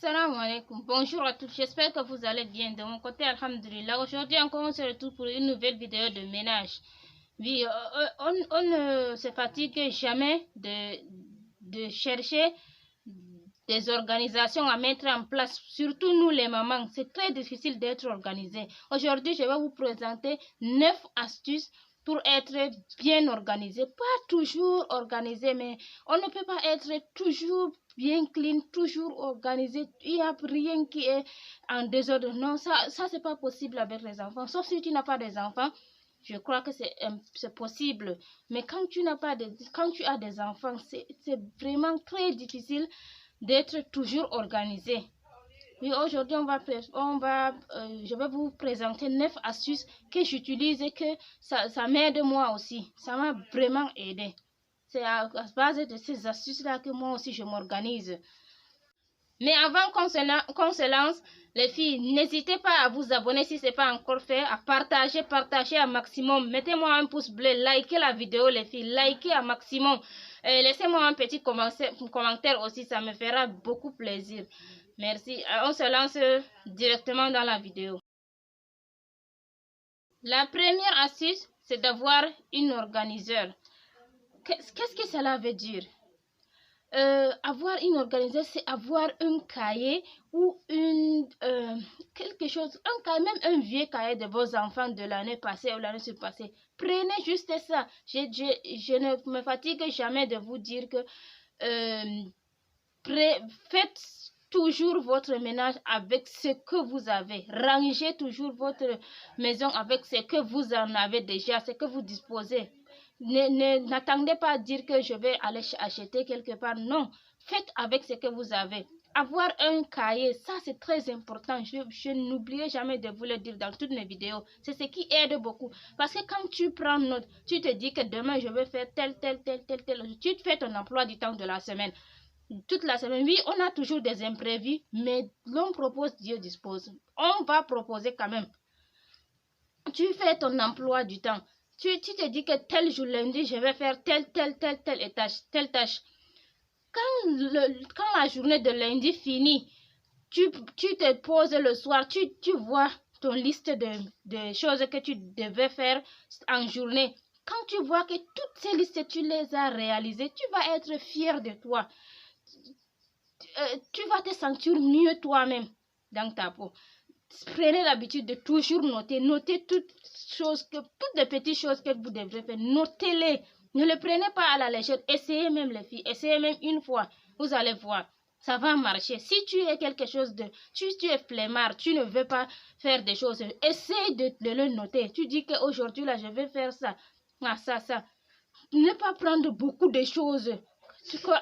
Assalamu alaikum. Bonjour à tous, j'espère que vous allez bien. De mon côté, alhamdulillah. Aujourd'hui encore, on se retrouve pour une nouvelle vidéo de ménage. Oui, on ne se fatigue jamais de chercher des organisations à mettre en place, surtout nous les mamans. C'est très difficile d'être organisé. Aujourd'hui, je vais vous présenter 9 astuces pour être bien organisé. Pas toujours organisé, mais on ne peut pas être toujours bien clean, toujours organisé. Il n'y a rien qui est en désordre. Non, ça c'est pas possible avec les enfants. Sauf si tu n'as pas des enfants. Je crois que c'est possible. Mais quand tu as des enfants, c'est vraiment très difficile d'être toujours organisé. Oui, aujourd'hui, je vais vous présenter 9 astuces que j'utilise et que ça m'aide moi aussi. Ça m'a vraiment aidé. C'est à base de ces astuces-là que moi aussi je m'organise. Mais avant qu'on se lance, les filles, n'hésitez pas à vous abonner si ce n'est pas encore fait, à partager un maximum. Mettez-moi un pouce bleu, likez la vidéo les filles, likez un maximum. Laissez-moi un petit commentaire aussi, ça me fera beaucoup plaisir. Merci. On se lance directement dans la vidéo. La première astuce, c'est d'avoir une organiseur. Qu'est-ce que cela veut dire? Avoir une organisation, c'est avoir un cahier ou quelque chose, un cahier, même un vieux cahier de vos enfants de l'année passée ou l'année surpassée. Prenez juste ça. Je ne me fatigue jamais de vous dire que faites toujours votre ménage avec ce que vous avez. Rangez toujours votre maison avec ce que vous en avez déjà, ce que vous disposez. N'attendez pas à dire que je vais aller acheter quelque part. Non, faites avec ce que vous avez. Avoir un cahier, ça c'est très important. Je n'oublierai jamais de vous le dire dans toutes mes vidéos. C'est ce qui aide beaucoup. Parce que quand tu prends note, tu te dis que demain je vais faire tel. Tu fais ton emploi du temps de la semaine. Toute la semaine, oui, on a toujours des imprévus, mais l'on propose, Dieu dispose. On va proposer quand même. Tu fais ton emploi du temps. Tu te dis que tel jour lundi, je vais faire telle tâche. Quand la journée de lundi finit, tu te poses le soir, tu vois ton liste de choses que tu devais faire en journée. Quand tu vois que toutes ces listes, tu les as réalisées, tu vas être fier de toi. Tu vas te sentir mieux toi-même dans ta peau. Prenez l'habitude de toujours noter toutes les petites choses que vous devrez faire. Notez-les. Ne les prenez pas à la légère. Essayez même les filles. Essayez même une fois. Vous allez voir. Ça va marcher. Si tu es quelque chose tu es flemmard, tu ne veux pas faire des choses, essaye de le noter. Tu dis qu'aujourd'hui là, je vais faire ça. Ça. Ne pas prendre beaucoup de choses.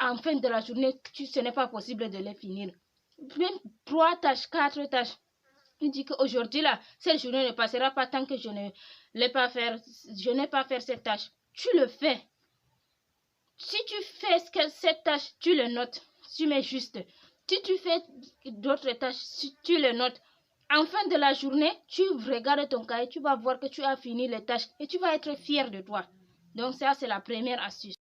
En fin de la journée, ce n'est pas possible de les finir. Même 3 tâches, 4 tâches. Tu dis qu'aujourd'hui là, cette journée ne passera pas tant que je n'ai pas fait cette tâche. Tu le fais. Si tu fais cette tâche, tu le notes. Tu mets juste. Si tu fais d'autres tâches, tu le notes. En fin de la journée, tu regardes ton cahier, tu vas voir que tu as fini les tâches et tu vas être fier de toi. Donc ça, c'est la première astuce.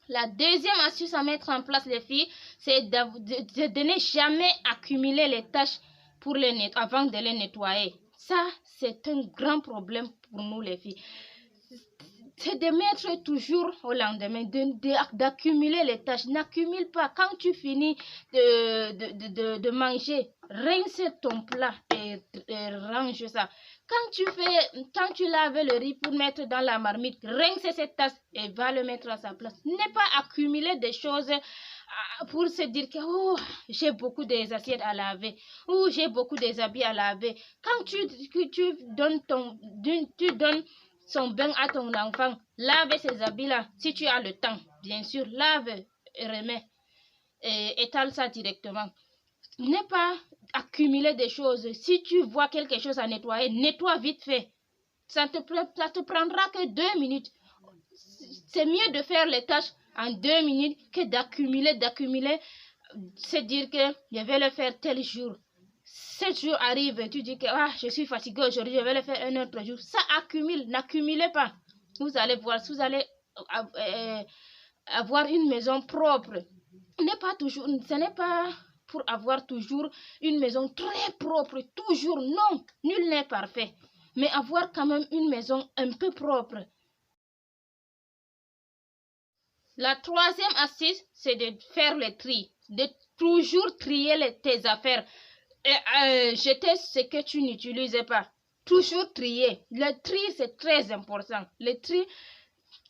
La deuxième astuce à mettre en place, les filles, c'est de ne jamais accumuler les tâches avant de les nettoyer. Ça, c'est un grand problème pour nous, les filles. C'est de mettre toujours au lendemain, d'accumuler les tâches. N'accumule pas. Quand tu finis de manger, rince ton plat et range ça. Quand tu laves le riz pour mettre dans la marmite, rince cette tasse et va le mettre à sa place. Ne pas accumuler des choses pour se dire que j'ai beaucoup d'assiettes à laver ou j'ai beaucoup d'habits à laver. Quand tu donnes son bain à ton enfant, lave ces habits-là. Si tu as le temps, bien sûr, lave et remets et étale ça directement. Ne pas accumuler des choses. Si tu vois quelque chose à nettoyer, nettoie vite fait. Ça te prendra que 2 minutes. C'est mieux de faire les tâches en 2 minutes que d'accumuler. C'est dire que je vais le faire tel jour. 7 jours arrive, tu dis que je suis fatiguée aujourd'hui, je vais le faire un autre jour. Ça accumule, n'accumulez pas. Vous allez voir, vous allez avoir une maison propre. ce n'est pas pour avoir toujours une maison très propre, toujours, non, nul n'est parfait. Mais avoir quand même une maison un peu propre. La troisième astuce, c'est de faire le tri, de toujours trier tes affaires. Jeter ce que tu n'utilises pas. Toujours trier. Le tri, c'est très important. Le tri,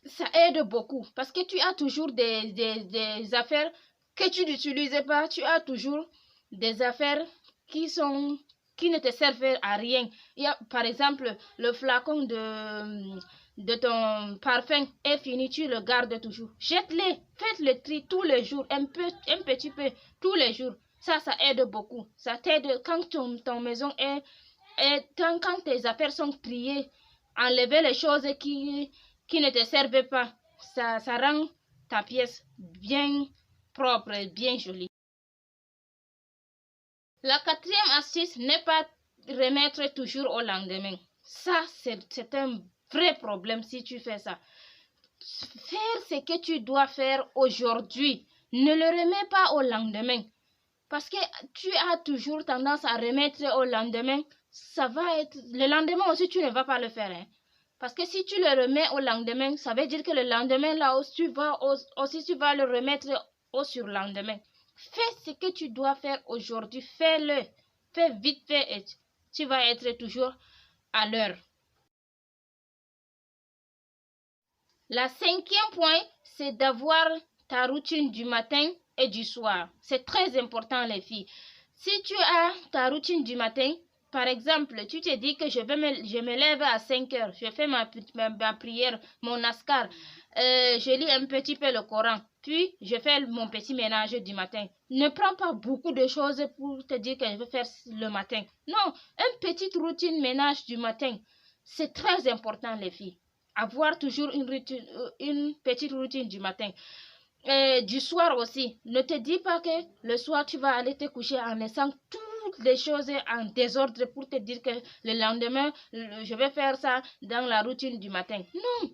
ça aide beaucoup parce que tu as toujours des affaires que tu n'utilises pas. Tu as toujours des affaires qui ne te servent à rien. Il y a, par exemple, le flacon de ton parfum est fini, tu le gardes toujours. Jette-les, faites le tri tous les jours, un petit peu, tous les jours. Ça aide beaucoup. Ça t'aide quand ton maison quand tes affaires sont triées, enlever les choses qui ne te servent pas. Ça rend ta pièce bien propre et bien jolie. La quatrième astuce n'est pas remettre toujours au lendemain. Ça, c'est un vrai problème si tu fais ça. Faire ce que tu dois faire aujourd'hui, ne le remets pas au lendemain. Parce que tu as toujours tendance à remettre au lendemain, ça va être... Le lendemain aussi, tu ne vas pas le faire. Hein? Parce que si tu le remets au lendemain, ça veut dire que le lendemain, là aussi, tu vas le remettre au surlendemain. Fais ce que tu dois faire aujourd'hui. Fais-le. Fais vite fait et tu vas être toujours à l'heure. La cinquième point, c'est d'avoir ta routine du matin et du soir. C'est très important, les filles. Si tu as ta routine du matin, par exemple, tu te dis que je me lève à 5 heures, je fais ma prière, mon askar, je lis un petit peu le Coran, puis je fais mon petit ménage du matin. Ne prends pas beaucoup de choses pour te dire que je vais faire le matin. Non, une petite routine ménage du matin, c'est très important, les filles. Avoir toujours une petite routine du matin. Du soir aussi. Ne te dis pas que le soir tu vas aller te coucher en laissant toutes les choses en désordre pour te dire que le lendemain je vais faire ça dans la routine du matin. Non,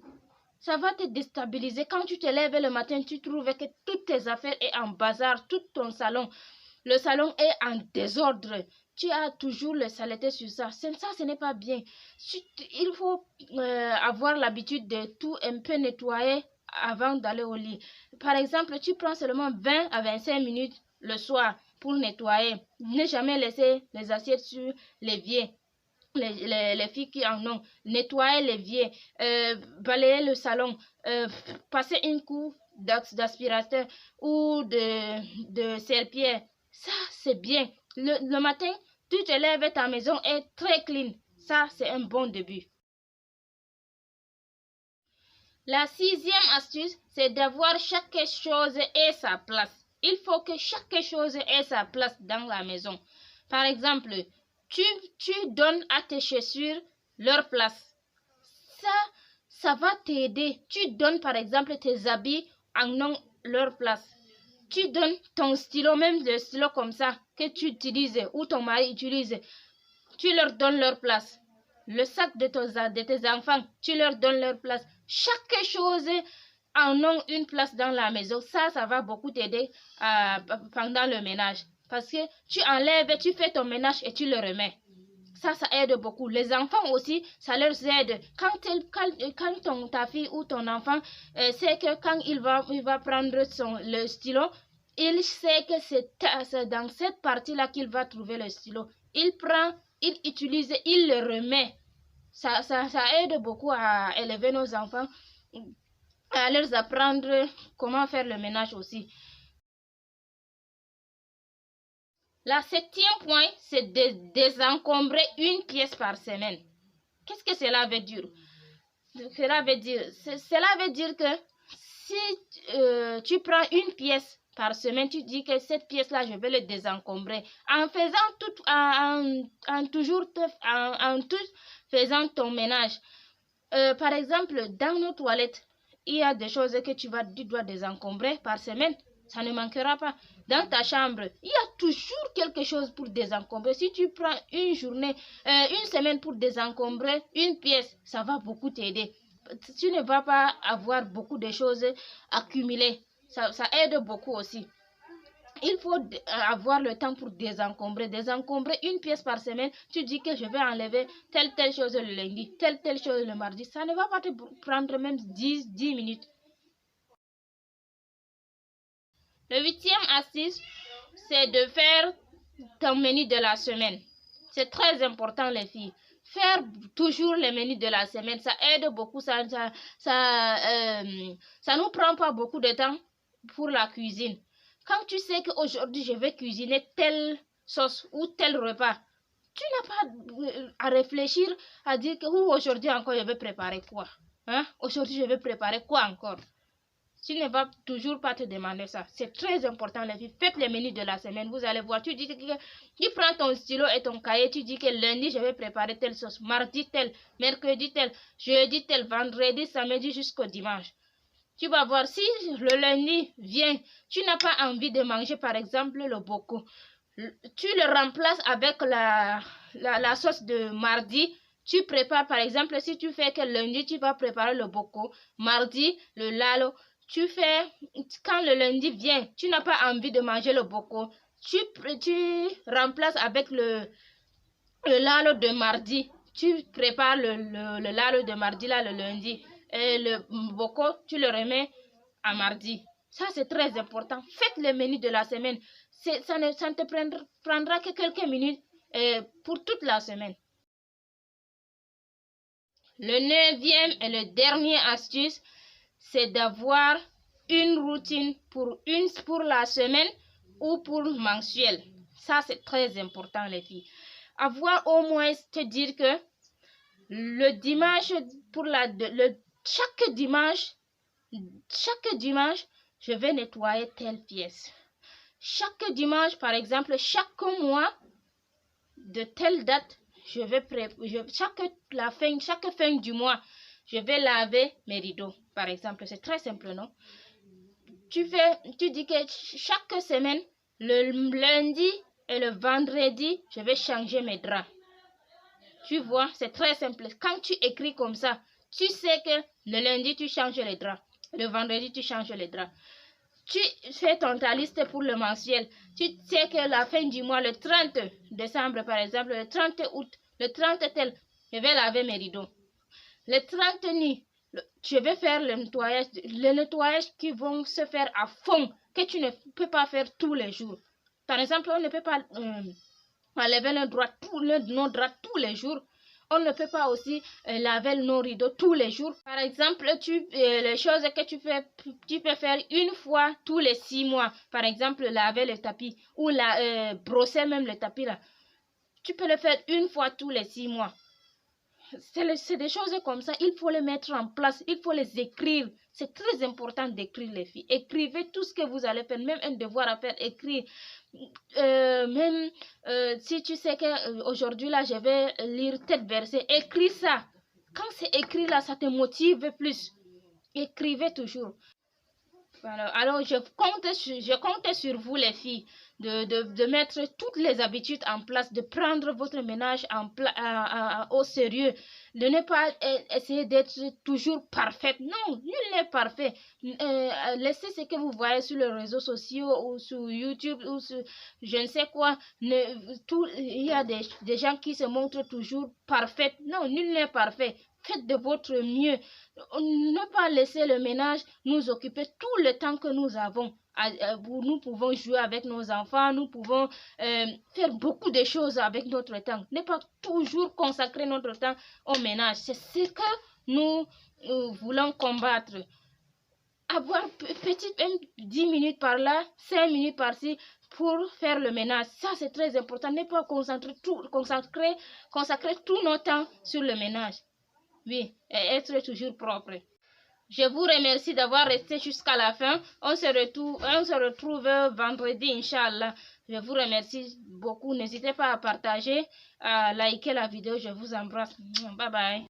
ça va te déstabiliser. Quand tu te lèves le matin, tu trouves que toutes tes affaires sont en bazar, tout ton salon. Le salon est en désordre. Tu as toujours le saleté sur ça. Ça, ce n'est pas bien. Il faut avoir l'habitude de tout un peu nettoyer avant d'aller au lit. Par exemple, tu prends seulement 20 à 25 minutes le soir pour nettoyer. Ne jamais laisser les assiettes sur l'évier. Les filles qui en ont, nettoyer l'évier, balayer le salon, passer une coupe d'aspirateur ou de serpillère. Ça, c'est bien. Le matin, tu te lèves, ta maison est très clean. Ça, c'est un bon début. La sixième astuce, c'est d'avoir chaque chose et sa place. Il faut que chaque chose ait sa place dans la maison. Par exemple, tu donnes à tes chaussures leur place. Ça va t'aider. Tu donnes par exemple tes habits en ont leur place. Tu donnes ton stylo, même le stylo comme ça que tu utilises ou ton mari utilise, tu leur donnes leur place. Le sac de tes enfants, tu leur donnes leur place. Chaque chose en ont une place dans la maison. Ça va beaucoup t'aider pendant le ménage. Parce que tu enlèves, tu fais ton ménage et tu le remets. Ça aide beaucoup. Les enfants aussi, ça leur aide. Quand ta fille ou ton enfant sait que quand il va prendre le stylo, il sait que c'est dans cette partie-là qu'il va trouver le stylo. Il prend, il utilise, il le remet. Ça aide beaucoup à élever nos enfants, à leur apprendre comment faire le ménage aussi. La septième point, c'est de désencombrer une pièce par semaine. Qu'est-ce que cela veut dire? Cela veut dire que si tu prends une pièce par semaine, tu dis que cette pièce-là, je vais le désencombrer. En faisant ton ménage. Par exemple, dans nos toilettes, il y a des choses que tu dois désencombrer par semaine. Ça ne manquera pas. Dans ta chambre, il y a toujours quelque chose pour désencombrer. Si tu prends une semaine pour désencombrer une pièce, ça va beaucoup t'aider. Tu ne vas pas avoir beaucoup de choses accumulées. Ça aide beaucoup aussi. il faut avoir le temps pour désencombrer. Désencombrer une pièce par semaine. Tu dis que je vais enlever telle chose le lundi, telle chose le mardi. Ça ne va pas te prendre même 10 minutes. Le 8e astuce, c'est de faire ton menu de la semaine. C'est très important les filles. Faire toujours les menus de la semaine, ça aide beaucoup. Ça nous prend pas beaucoup de temps pour la cuisine. Quand tu sais qu'aujourd'hui, je vais cuisiner telle sauce ou tel repas, tu n'as pas à réfléchir, à dire que aujourd'hui encore, je vais préparer quoi. Hein? Aujourd'hui, je vais préparer quoi encore. Tu ne vas toujours pas te demander ça. C'est très important, les filles. Faites les menus de la semaine. Vous allez voir. Tu prends ton stylo et ton cahier. Tu dis que lundi, je vais préparer telle sauce. Mardi, tel. Mercredi, tel. Jeudi, tel. Vendredi, samedi, jusqu'au dimanche. Tu vas voir, si le lundi vient, tu n'as pas envie de manger, par exemple, le boko. Tu le remplaces avec la sauce de mardi. Tu prépares, par exemple, si tu fais que lundi, tu vas préparer le boko. Mardi, le lalo. Tu fais, quand le lundi vient, tu n'as pas envie de manger le boko. Tu remplaces avec le lalo de mardi. Tu prépares le lalo de mardi, là, le lundi. Et le boko, tu le remets à mardi. Ça, c'est très important. Faites le menu de la semaine. Ça ne te prendra que quelques minutes pour toute la semaine. Le 9e et le dernier astuce, c'est d'avoir une routine pour la semaine ou pour mensuel. Ça, c'est très important, les filles. Avoir au moins te dire que le dimanche, chaque dimanche, je vais nettoyer telle pièce. Chaque dimanche, par exemple, chaque mois, de telle date, chaque fin du mois, je vais laver mes rideaux, par exemple. C'est très simple, non? Tu dis que chaque semaine, le lundi et le vendredi, je vais changer mes draps. Tu vois, c'est très simple. Quand tu écris comme ça, tu sais que le lundi, tu changes les draps. Le vendredi, tu changes les draps. Tu fais ta liste pour le mensuel. Tu sais que la fin du mois, le 30 décembre, par exemple, le 30 août, le 30 tel, je vais laver mes rideaux. Le 30 nuit, je vais faire le nettoyage qui vont se faire à fond, que tu ne peux pas faire tous les jours. Par exemple, on ne peut pas enlever nos draps tous les jours. On ne peut pas aussi laver nos rideaux tous les jours. Par exemple, les choses que tu peux faire une fois tous les 6 mois. Par exemple, laver le tapis ou brosser même le tapis là. Tu peux le faire une fois tous les 6 mois. C'est des choses comme ça, il faut les mettre en place, il faut les écrire. C'est très important d'écrire, les filles. Écrivez tout ce que vous allez faire, même un devoir à faire, écrire. Si tu sais que aujourd'hui là, je vais lire tel verset, écris ça. Quand c'est écrit là, ça te motive plus. Écrivez toujours. Voilà. Alors, je compte sur vous, les filles, de mettre toutes les habitudes en place, de prendre votre ménage au sérieux, de ne pas essayer d'être toujours parfaite. Non, nul n'est parfait. Laissez ce que vous voyez sur les réseaux sociaux ou sur YouTube ou sur je ne sais quoi. Il y a des gens qui se montrent toujours parfaits. Non, nul n'est parfait. Faites de votre mieux. Ne pas laisser le ménage nous occuper tout le temps que nous avons. Nous pouvons jouer avec nos enfants, nous pouvons faire beaucoup de choses avec notre temps. Ne pas toujours consacrer notre temps au ménage. C'est ce que nous voulons combattre. Avoir même 10 minutes par là, 5 minutes par-ci pour faire le ménage. Ça, c'est très important. Ne pas consacrer tout notre temps sur le ménage. Oui, et être toujours propre. Je vous remercie d'avoir resté jusqu'à la fin. On se retrouve vendredi, Inch'Allah. Je vous remercie beaucoup. N'hésitez pas à partager, à liker la vidéo. Je vous embrasse. Bye bye.